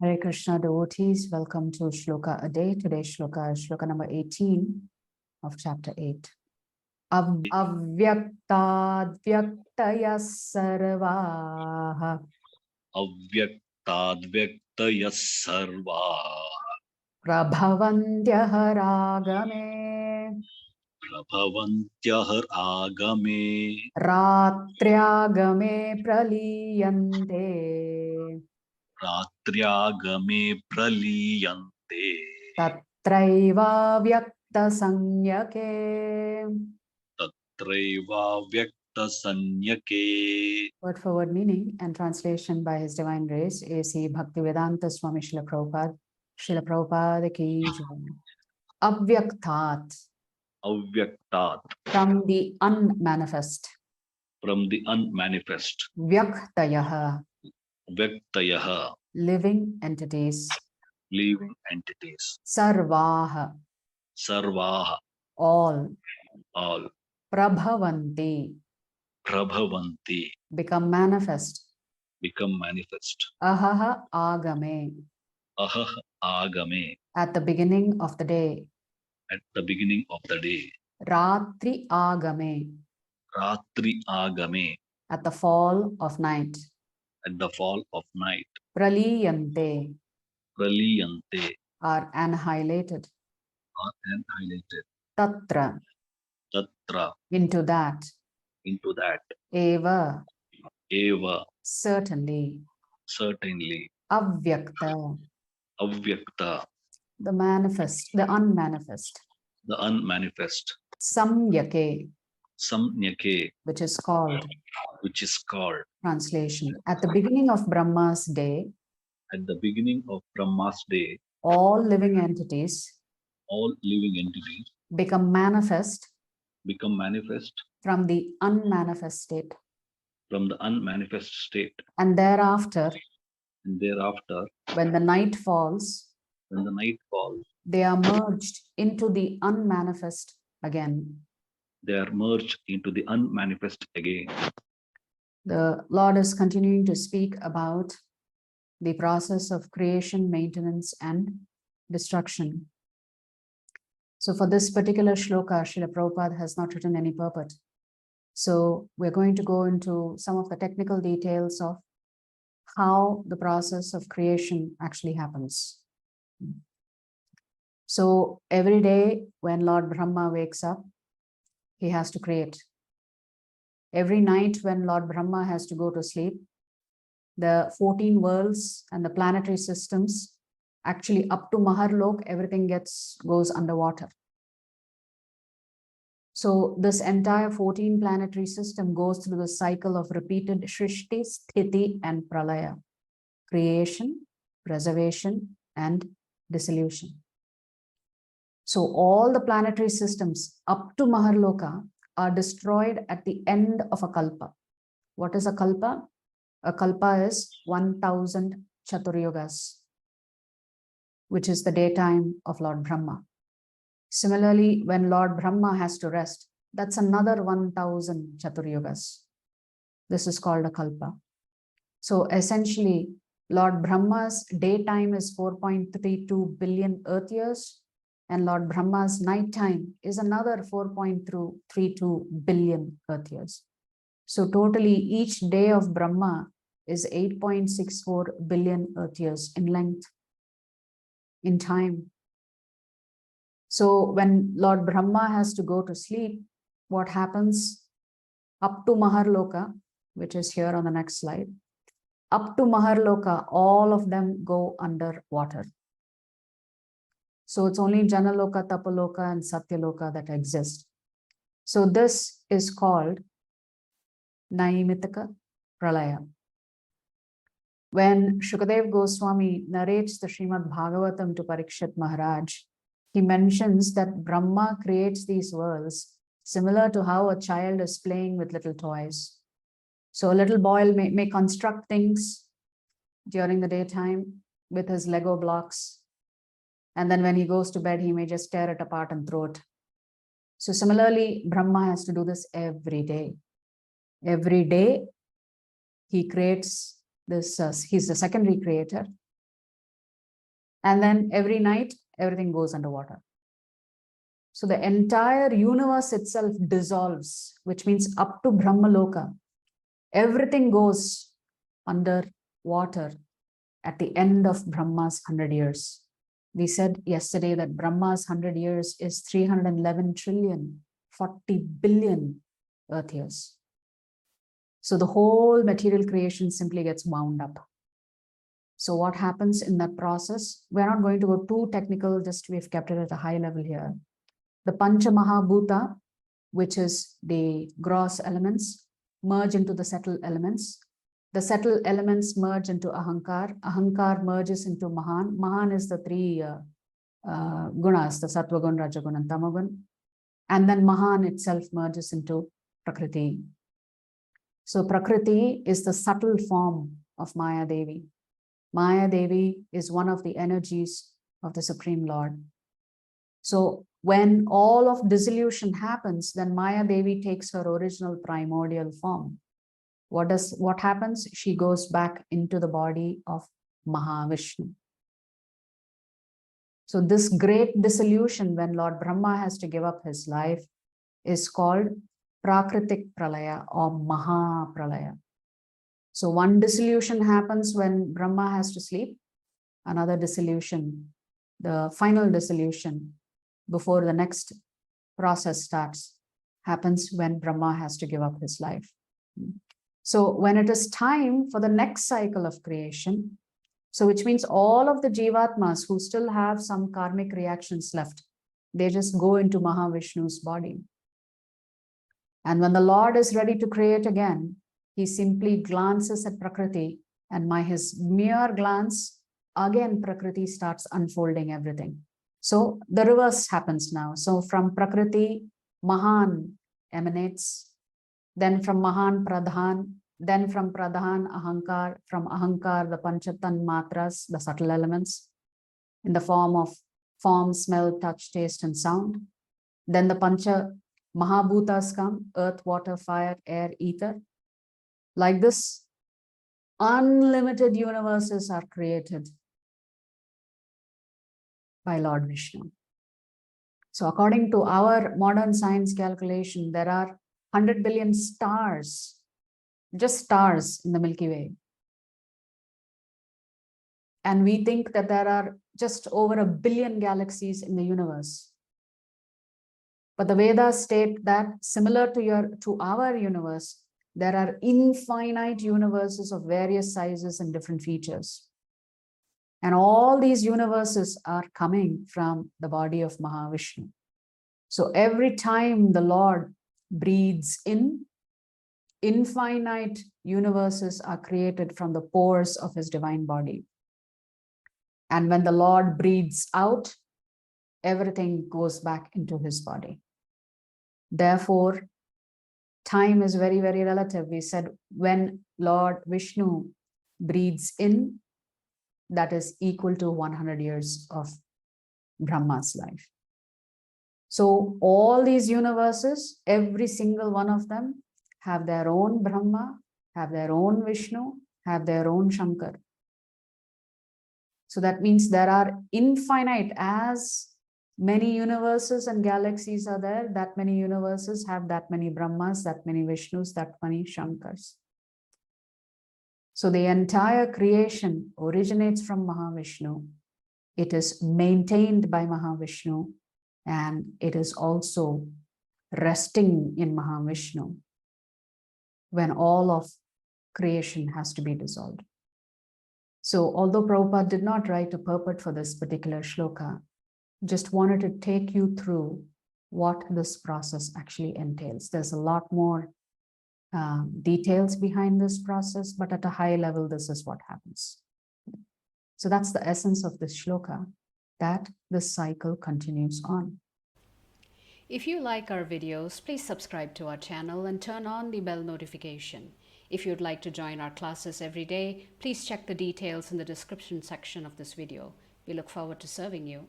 Hare Krishna devotees, welcome to Shloka a day. Today's Shloka is Shloka number 18 of chapter 8. Avyaktadvyaktaya sarvaha Avyaktadvyaktaya sarva prabhavantyah ragame prabhavantyah agame ratriagame praliyante ratriagame praliyante tatraiva vyakta sanyake. tatraiva vyakta sanyake. Word for word meaning and translation by His Divine Grace, A.C. Bhaktivedanta Swami Srila Prabhupada. Srila Prabhupada ki jai. Avyaktat, Avyaktat, from the unmanifest. from the unmanifest. Vyaktayah, Vyaktayah, living entities. living entities. Sarvaha, Sarvaha, all. all. Prabhavanti, Prabhavanti, become manifest. become manifest. Ahaha agame, Ahah agame, at the beginning of the day. at the beginning of the day. Ratri agame, Ratri agame, at the fall of night. at the fall of night. Praliyante, Praliyante, are annihilated. are annihilated. Tatra, Tatra, into that. into that. Eva, Eva, certainly. certainly. Avyakta, Avyakta, the manifest, the unmanifest. the unmanifest. Samyake, Samnyake, which is called, which is called, translation. At the beginning of Brahma's day, at the beginning of Brahma's day, all living entities all living entities become manifest become manifest from the unmanifest state. from the unmanifest state. And thereafter, And thereafter, when the night falls, when the night falls, they are merged into the unmanifest again. they are merged into the unmanifest again. The Lord is continuing to speak about the process of creation, maintenance, and destruction. So for this particular shloka, Srila Prabhupada has not written any purport. So we're going to go into some of the technical details of how the process of creation actually happens. So every day when Lord Brahma wakes up, he has to create. Every night when Lord Brahma has to go to sleep, the 14 worlds and the planetary systems, actually up to Maharlok, everything goes underwater. So this entire 14 planetary system goes through the cycle of repeated Shrishti, Sthiti, and Pralaya. Creation, preservation, and dissolution. So all the planetary systems up to Maharloka are destroyed at the end of a kalpa. What is a kalpa? A kalpa is 1000 Chaturyugas, which is the daytime of Lord Brahma. Similarly, when Lord Brahma has to rest, that's another 1000 Chaturyugas. This is called a kalpa. So essentially, Lord Brahma's daytime is 4.32 billion earth years, and Lord Brahma's nighttime is another 4.32 billion earth years. So totally each day of Brahma is 8.64 billion earth years in length, in time. So when Lord Brahma has to go to sleep, what happens? Up to Maharloka, which is here on the next slide, up to Maharloka, all of them go under water. So it's only Janaloka, Tapaloka, and Satyaloka that exist. So this is called Naimitaka Pralaya. When Shukadev Goswami narrates the Srimad Bhagavatam to Parikshit Maharaj, he mentions that Brahma creates these worlds similar to how a child is playing with little toys. So a little boy may construct things during the daytime with his Lego blocks. And then when he goes to bed, he may just tear it apart and throw it. So similarly, Brahma has to do this every day. Every day, he creates this, he's the secondary creator. And then every night, everything goes underwater. So the entire universe itself dissolves, which means up to Brahma Loka, everything goes under water at the end of Brahma's 100 years. We said yesterday that Brahma's 100 years is 311 trillion, 40 billion Earth years. So the whole material creation simply gets wound up. So what happens in that process? We're not going to go too technical, just we've kept it at a high level here. The Pancha Mahabhuta, which is the gross elements, merge into the subtle elements. The subtle elements merge into Ahankar. Ahankar merges into Mahan. Mahan is the three gunas, the Sattva Gun, Rajagun, and Tamagun. And then Mahan itself merges into Prakriti. So Prakriti is the subtle form of Maya Devi. Maya Devi is one of the energies of the Supreme Lord. So when all of dissolution happens, then Maya Devi takes her original primordial form. What happens? She goes back into the body of Mahavishnu. So this great dissolution, when Lord Brahma has to give up his life, is called Prakritik Pralaya or Mahapralaya. So one dissolution happens when Brahma has to sleep, another dissolution, the final dissolution before the next process starts, happens when Brahma has to give up his life. So when it is time for the next cycle of creation, so which means all of the Jivatmas who still have some karmic reactions left, they just go into Mahavishnu's body. And when the Lord is ready to create again, he simply glances at Prakriti, and by his mere glance, again Prakriti starts unfolding everything. So the reverse happens now. So from Prakriti, Mahan emanates, then from Mahan Pradhan, then from Pradhan Ahankar, from Ahankar the Panchatan Matras, the subtle elements, in the form of form, smell, touch, taste, and sound. Then the Pancha Mahabhutas come, earth, water, fire, air, ether. Like this, unlimited universes are created by Lord Vishnu. So according to our modern science calculation, there are 100 billion stars, just stars in the Milky Way. And we think that there are just over 1 billion galaxies in the universe. But the Vedas state that similar to our universe, there are infinite universes of various sizes and different features. And all these universes are coming from the body of Mahavishnu. So every time the Lord breathes in, infinite universes are created from the pores of his divine body. And when the Lord breathes out, everything goes back into his body. Therefore, time is very, very relative. We said when Lord Vishnu breathes in, that is equal to 100 years of Brahma's life. So all these universes, every single one of them have their own Brahma, have their own Vishnu, have their own Shankar. So that means there are infinite, as many universes and galaxies are there, that many universes have that many Brahmas, that many Vishnus, that many Shankars. So the entire creation originates from Mahavishnu. It is maintained by Mahavishnu, and it is also resting in Mahavishnu when all of creation has to be dissolved. So although Prabhupada did not write a purport for this particular shloka, just wanted to take you through what this process actually entails. There's a lot more details behind this process, but at a high level, this is what happens. So that's the essence of this shloka, that this cycle continues on. If you like our videos, please subscribe to our channel and turn on the bell notification. If you'd like to join our classes every day, please check the details in the description section of this video. We look forward to serving you.